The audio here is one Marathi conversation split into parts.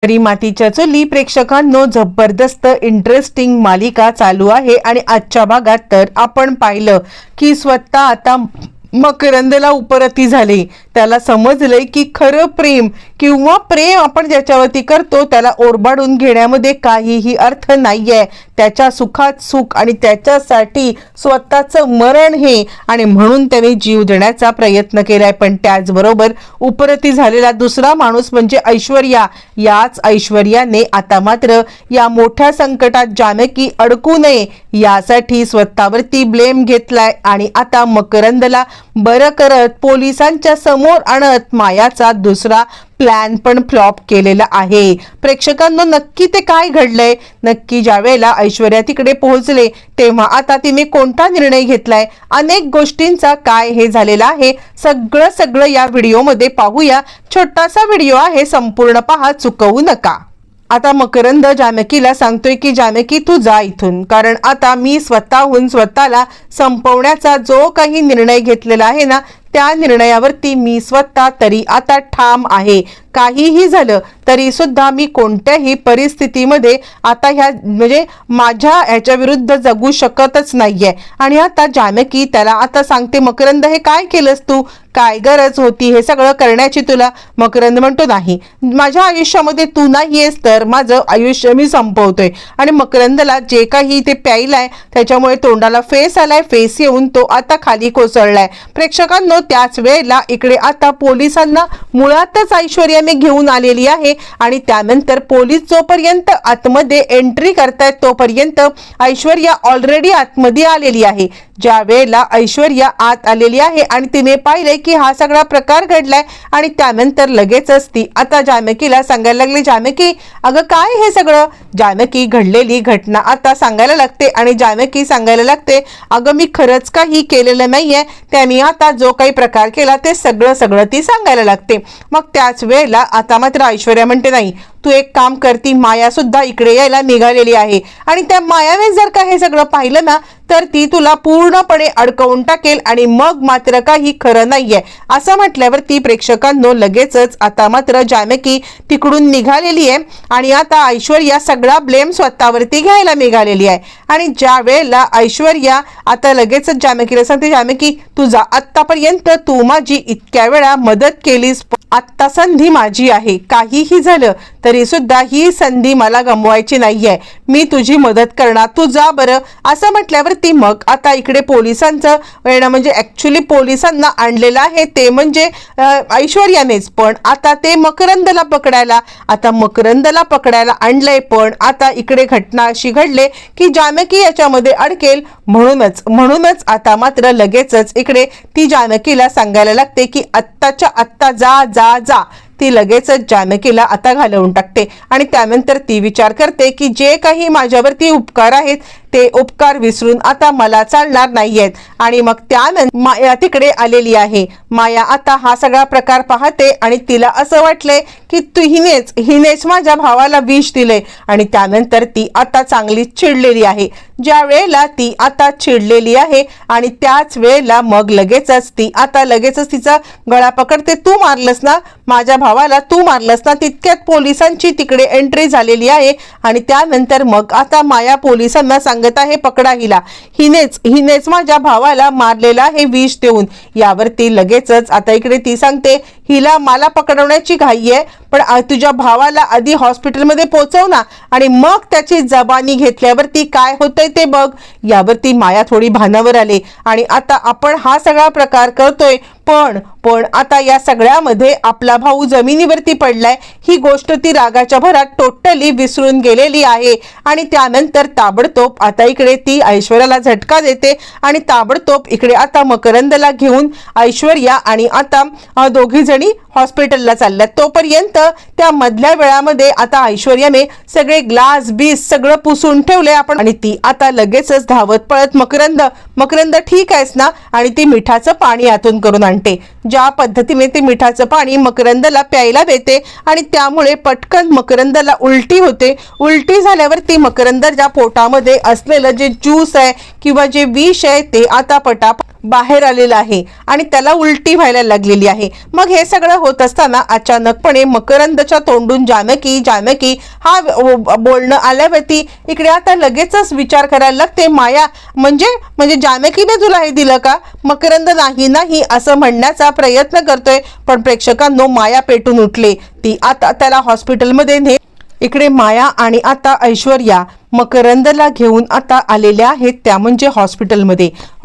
तरी मातीच्या चुली प्रेक्षकांनो जबरदस्त इंटरेस्टिंग मालिका चालू आहे आणि आजच्या भागात तर आपण पाहिलं की स्वतः आता मकरंदला उपरती झाली। त्याला समजलंय की खरं प्रेम किंवा प्रेम आपण ज्याच्यावरती करतो त्याला ओरबाडून घेण्यामध्ये काहीही अर्थ नाहीये। त्याच्या सुखात सुख आणि त्याच्यासाठी स्वतःचं मरण हे आणि म्हणून त्याने जीव देण्याचा प्रयत्न केलाय। पण त्याचबरोबर उपरती झालेला दुसरा माणूस म्हणजे ऐश्वर्या। याच ऐश्वर्याने आता मात्र या मोठ्या संकटात जानकी अडकू नये यासाठी स्वतःवरती ब्लेम घेतलाय आणि आता मकरंदला बरं करत पोलिसांच्या समोर आणत मायाचा दुसरा प्लॅन पण फ्लॉप केलेला आहे। प्रेक्षकांना नक्की ते काय घडलंय, नक्की ज्यावेळेला ऐश्वर्या तिकडे पोहोचले तेव्हा आता तिने कोणता निर्णय घेतलाय, अनेक गोष्टींचा काय हे झालेला आहे सगळं या व्हिडिओमध्ये पाहूया। छोटासा व्हिडिओ आहे, संपूर्ण पहा, चुकवू नका। आता मकरंद जानकीला सांगतोय की जानकी तू जा इथून, कारण आता मी स्वतःहून स्वतःला संपवण्याचा जो काही निर्णय घेतलेला आहे ना त्या निर्णयावरती मी स्वतः तरी आता ठाम आहे। काहीही झालं तरी सुद्धा मी कोणत्याही परिस्थितीमध्ये आता ह्या म्हणजे माझ्या ह्याच्या विरुद्ध जगू शकतच नाहीये। आणि आता जानकी त्याला आता सांगते मकरंद हे काय केलंस तू, काय गरज होती हे सगळं करण्याची तुला। मकरंद म्हणतो नाही, माझ्या आयुष्यामध्ये तू नाहीयेस तर माझं आयुष्य मी संपवतोय। आणि मकरंदला जे काही ते प्यायलाय त्याच्यामुळे तोंडाला फेस आलाय, फेस येऊन तो आता खाली कोसळलाय। प्रेक्षकांनो त्याच वेळेला इकडे आता पोलिसांना मुळातच ऐश्वर्याने घेऊन आलेली आहे आणि त्यानंतर पोलीस जोपर्यंत आतमध्ये एंट्री करतायत तोपर्यंत ऐश्वर्या ऑलरेडी आतमध्ये आलेली आहे। ज्या वेळेला ऐश्वर्या आत आलेली आहे आणि तिने पाहिले की हा सगळा प्रकार घडलाय आणि त्यानंतर लगेचच ती आता जानकीला सांगायला लागली, जानकी अगं काय हे सगळं। जानकी घडलेली घटना आता सांगायला लागते आणि जानकी सांगायला लागते अगं मी खरंच काही केलेलं नाहीये, त्यांनी आता जो काही प्रकार केला ते सगळं ती सांगायला लागते। मग त्याच वेळेला आता मात्र ऐश्वर्या म्हणते नाही तू एक काम कर, ती माया सुद्धा इकडे यायला निघालेली आहे आणि त्या मायाने जर का हे सगळं पाहिलं ना तर ती तुला पूर्णपणे अडकवून टाकेल आणि मग मात्र काही खरं नाहीये। असं म्हटल्यावर ती प्रेक्षकांनो लगेचच आता मात्र जानकी तिकडून निघालेली आहे आणि आता ऐश्वर्या सगळा ब्लेम स्वतःवरती घ्यायला निघालेली आहे। आणि ज्या वेळेला ऐश्वर्या आता लगेचच जानकीला सांगते जानकी तू जा, आतापर्यंत तू माझी इतक्या वेळा मदत केलीस, आत्ता संधी माझी आहे, काहीही झालं तरी सुद्धा ही संधी मला गमवायची नाहीये, मी तुझी मदत करणार, तू जा बरं। असं म्हटल्यावर ती मग आता इकडे पोलिसांचं वेळा म्हणजे ऍक्च्युली पोलिसांना आणलेलं आहे ते म्हणजे ऐश्वर्यानेच, पण आता ते मकरंदला पकडायला आणलंय। पण आता इकडे घटना अशी घडले की जानकी याच्यामध्ये अडकेल, म्हणूनच आता मात्र लगेचच इकडे ती जानकीला सांगायला लागते की आत्ताच्या आत्ता जा जा जा। ती लगेचच जानकीला आता घालवून टाकते आणि त्यानंतर ती विचार करते की जे काही माझ्यावरती उपकार आहेत ते उपकार विसरून आता मला चालणार नाहीयेत। आणि मग त्यानंतर माया तिकडे आलेली आहे। माया आता हा सगळा प्रकार पाहते आणि तिला असं वाटलंय की हिनेच माझ्या भावाला विष दिले आणि त्यानंतर ती आता चांगली चिडलेली आहे। ज्या वेळेला ती आता चिडलेली आहे आणि त्याच वेळेला मग लगेचच तिचा गळा पकडते, तू मारलंस ना माझ्या भावाला, तू मारलंस ना। तितक्यात पोलिसांची तिकडे एंट्री झालेली आहे आणि त्यानंतर मग आता माया पोलिसांना सांगत आहे पकडा हिनेच माझ्या भावाला मारलेला आहे विष देऊन। यावरती लगेचच आता इकडे ती सांगते हिला मला पकडवण्याची घाई आहे, पण तुझ्या भावाला आधी हॉस्पिटलमध्ये पोहोचव ना आणि मग त्याची जबानी घेतल्यावरती काय होतंय ते बघ। यावरती माया थोडी भानावर आले आणि आता आपण हा सगळा प्रकार करतोय पण आता या सगळ्यामध्ये आपला भाऊ जमिनीवरती पडलाय ही गोष्ट ती रागाच्या भरात टोटली विसरून गेलेली आहे। आणि त्यानंतर ताबडतोब आता इकडे ती ऐश्वर्याला झटका देते आणि ताबडतोब इकडे आता मकरंदला घेऊन ऐश्वर्या आणि आता दोघी जणी हॉस्पिटलला चालल्यात। तोपर्यंत त्या मधल्या वेळामध्ये आता ऐश्वर्याने सगळे ग्लास बीस सगळं पुसून ठेवले आपण आणि ती आता लगेचच धावत पळत मकरंद ठीक आहेस ना, आणि ती मिठाचं पाणी आतून करून आणते। ज्या पद्धतीने ते मिठाचं पाणी मकरंदला प्यायला देते आणि त्यामुळे पटकन मकरंदला उलटी होते. उलटी झाल्यावरती मकरंदच्या पोटामध्ये असलेलं जे ज्यूस आहे किंवा जे विष आहे ते आता पटापट बाहेर आलेलं आहे आणि त्याला उलटी व्हायला लागलेली आहे. मग हे सगळं होत असताना अचानकपणे मकरंदच्या तोंडून जानकी हा बोलणं आल्यावरती इकडे आता लगेचच विचार करायला लागते, माया म्हणजे जानकीने तुला हे दिलं का? मकरंद नाही असं म्हणण्याचा प्रयत्न करतोय, पण प्रेक्षकांनो माया पेटून उठले. ती आता त्याला हॉस्पिटलमध्ये इकडे माया आणि आता ऐश्वर्या मकरंदला घेऊन आता आलेल्या आहेत, त्या म्हणजे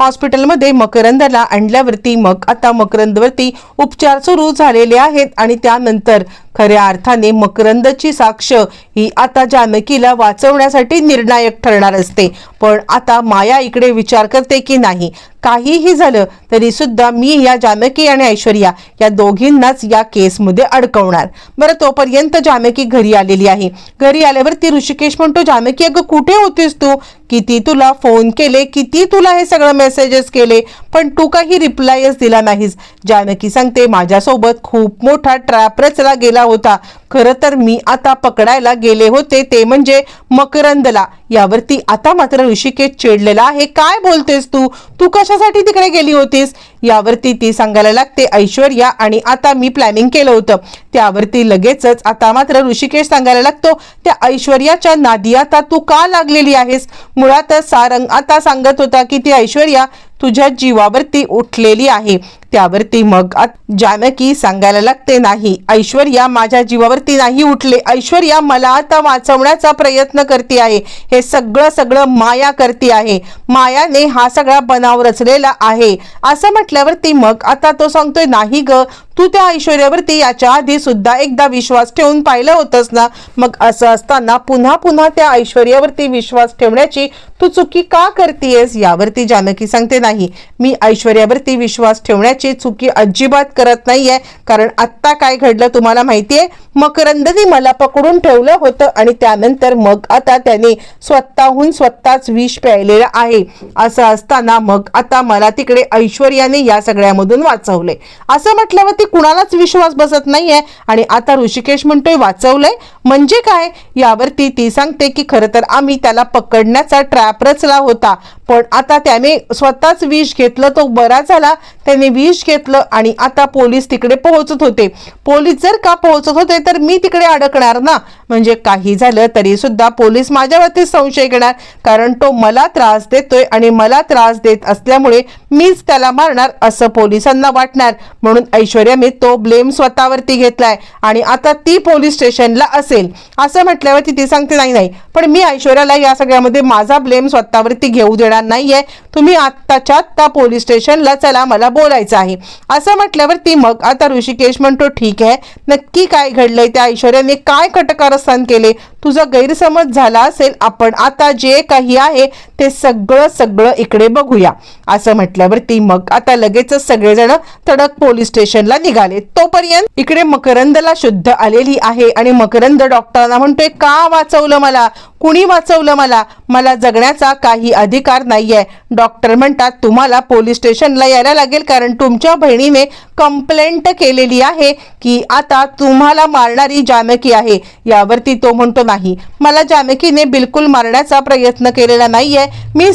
हॉस्पिटलमध्ये मकरंदला आणल्यावरती मग आता मकरंदवरती उपचार सुरू झालेले आहेत आणि त्यानंतर खऱ्या अर्थाने मकरंदची साक्ष ही आता जानकीला वाचवण्यासाठी निर्णायक ठरणार असते. पण आता माया इकडे विचार करते की नाही, काहीही झालं तरी सुद्धा मी या जानकी आणि ऐश्वर्या या दोघींनाच या केसमध्ये अडकवणार. बरं, तोपर्यंत जानकी घरी आलेली आहे. घरी आल्यावरती ऋषिकेश म्हणतो, जानकी अगं कुठे होतीस तू? किती तुला फोन केले, किती तुला हे सगळं मेसेजेस केले, पण तू काही रिप्लायच दिला नाहीस. जानकी सांगते, माझ्यासोबत खूप मोठा ट्रॅप रचला गेला होता. खरं तर मी आता पकडायला गेले होते, ते म्हणजे मकरंदला. यावरती आता मात्र ऋषिकेश चिडलेला आहे. काय बोलतेस तू कशासाठी तिकडे गेली होतीस? यावरती ती सांगायला लागते, ऐश्वर्या आणि आता मी प्लॅनिंग केलं होतं. त्यावरती लगेचच आता मात्र ऋषिकेश सांगायला लागतो, त्या ऐश्वर्याच्या नादी आता तू का लागलेली आहेस? मुळातच सारंग आता सांगत होता की ती ऐश्वर्या तुझ्या जीवावरती उठलेली आहे. त्यावरती मग जानकी सांगायला लागते, नाही, ऐश्वर्या माझ्या जीवावरती नाही उठले. ऐश्वर्या मला आता वाचवण्याचा प्रयत्न करते आहे. हे सगळं माया करते आहे. मायाने हा सगळा बनाव रचलेला आहे. असं म्हटल्यावरती मग आता तो सांगतोय, नाही ग, तू त्या ऐश्वर्यावरती याच्या आधी सुद्धा एकदा विश्वास ठेवून पाहिलं होतंस ना. मग असं असताना पुन्हा त्या ऐश्वर्यावरती विश्वास ठेवण्याची तू चुकी का करतेयस? यावरती जानकी सांगते, नाही, मी ऐश्वर्यावरती विश्वास ठेवण्याची चुकी अजिबात करत नाहीये. कारण आत्ता काय घडलं तुम्हाला माहितीये, मकरंदने मला पकडून ठेवलं होतं आणि त्यानंतर मग आता त्याने स्वतःच विष प्यायलेलं आहे. असं असताना मग आता मला तिकडे ऐश्वर्याने या सगळ्यामधून वाचवले. असं म्हटल्यावर कुणालाच विश्वास बसत नाहीये. आणि आता ऋषिकेश म्हणतोय, वाचवलंय म्हणजे काय? यावरती ती सांगते की खरं तर आम्ही त्याला पकडण्याचा ट्रॅप रचला होता, पण आता त्याने स्वतःच विष घेतलं. तो बरा झाला, त्याने विष घेतलं आणि आता पोलीस तिकडे पोहोचत होते. पोलीस जर का पोहोचत होते तर मी तिकडे अडकणार ना. म्हणजे काही झालं तरी सुद्धा पोलीस माझ्यावरती संशय घेणार, कारण तो मला त्रास देतोय आणि मला त्रास देत असल्यामुळे मीच त्याला मारणार असं पोलिसांना वाटणार. म्हणून ऐश्वर्याने तो ब्लेम स्वतःवरती घेतलाय आणि आता ती पोलीस स्टेशनला असेल. असं म्हटल्यावरती ती सांगते, नाही, पण मी ऐश्वर्याला या सगळ्यामध्ये माझा ब्लेम स्वतःवरती घेऊ देणार नाहीये. तुम्ही आत्ताच्या आत्ता पोलीस स्टेशनला चला, मला बोलायचं आहे. असं म्हटल्यावरती मग आता ऋषिकेश म्हणतो, ठीक आहे, नक्की काय घडलंय? त्या ऐश्वर्याने काय कटकारस्थान केले? तुझा गैरसमज झाला असेल. आपण आता जे काही आहे ते सगळं इकडे बघूया. असं म्हटल्यावरती मग आता लगेचच सगळेजण तडक पोलीस स्टेशनला निघाले. तोपर्यंत इकडे मकरंदला शुद्ध आलेली आहे आणि मकरंद डॉक्टरांना म्हणतोय, का वाचवलं मला? कुणी वाचवलं मला? मला जगण्याचा काही अधिकार नाहीये. डॉक्टर म्हणतात, तुम्हाला पोलीस स्टेशनला यायला लागेल, कारण तुमच्या बहिणीने कंप्लेंट केलेली आहे की आता तुम्हाला मारणारी जानकी आहे. यावरती तो म्हणतो, नाही, मला जानकीने बिलकुल मारण्याचा प्रयत्न केलेला नाहीये. मी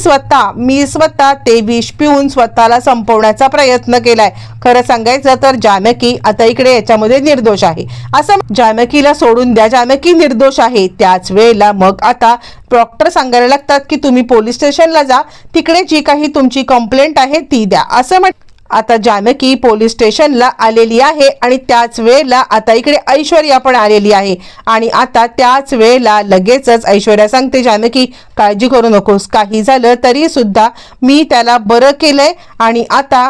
स्वतः ते विष पिऊन स्वतःला संपवण्याचा प्रयत्न केलाय. खरं सांगायचं तर जानकी आता इकडे याच्यामध्ये निर्दोष आहे. असं जानकीला सोडून द्या, जानकी निर्दोष आहे. त्याच वेळेला मग आता डॉक्टर सांगायला लागतात की तुम्ही पोलीस स्टेशनला जा, तिकडे जी काही तुमची कंप्लेंट आहे ती द्या. असं आता जानकी पोलीस स्टेशनला आलेली आहे आणि त्याच वेळेला आता इकडे ऐश्वर्या पण आलेली आहे. आणि आता त्याच वेळेला लगेचच ऐश्वर्या सांगते, जानकी काळजी करू नकोस, काही झालं तरी सुद्धा मी त्याला बरं केलंय आणि आता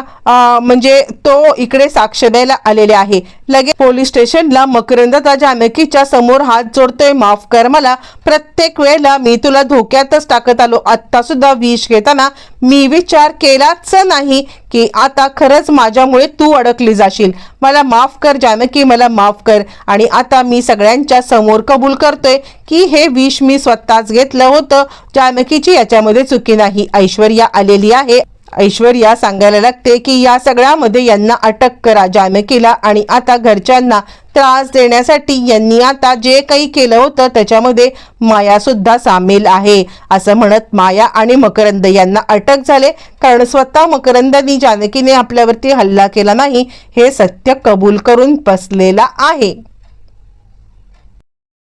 म्हणजे तो इकडे साक्ष द्यायला आलेले आहे. लगेच पोलीस स्टेशनला मकरंद जानकीच्या समोर हात जोडतोय, माफ कर मला, प्रत्येक वेळेला मी तुला धोक्यातच टाकत आलो. आत्ता सुद्धा विष घेताना मी विचार केलाच नाही की आता खरंच माझ्यामुळे तू अडकली जाशील. मला माफ कर जानकी, मला माफ कर. आणि आता मी सगळ्यांच्या समोर कबूल करतोय की हे विष मी स्वतःच घेतलं होतं. जानकीची याच्यामध्ये चुकी नाही. ऐश्वर्या आलेली आहे ऐश्वर्या सांगायला लागते की या सगळ्यामध्ये यांना अटक करा जानकीला, आणि आता घरच्यांना त्रास देण्यासाठी यांनी आता जे काही केलं होतं त्याच्यामध्ये माया सुद्धा सामील आहे असं म्हणत माया आणि मकरंद यांना अटक झाले, कारण स्वतः मकरंदांनी जानकीने आपल्यावरती हल्ला केला नाही हे सत्य कबूल करून बसलेला आहे।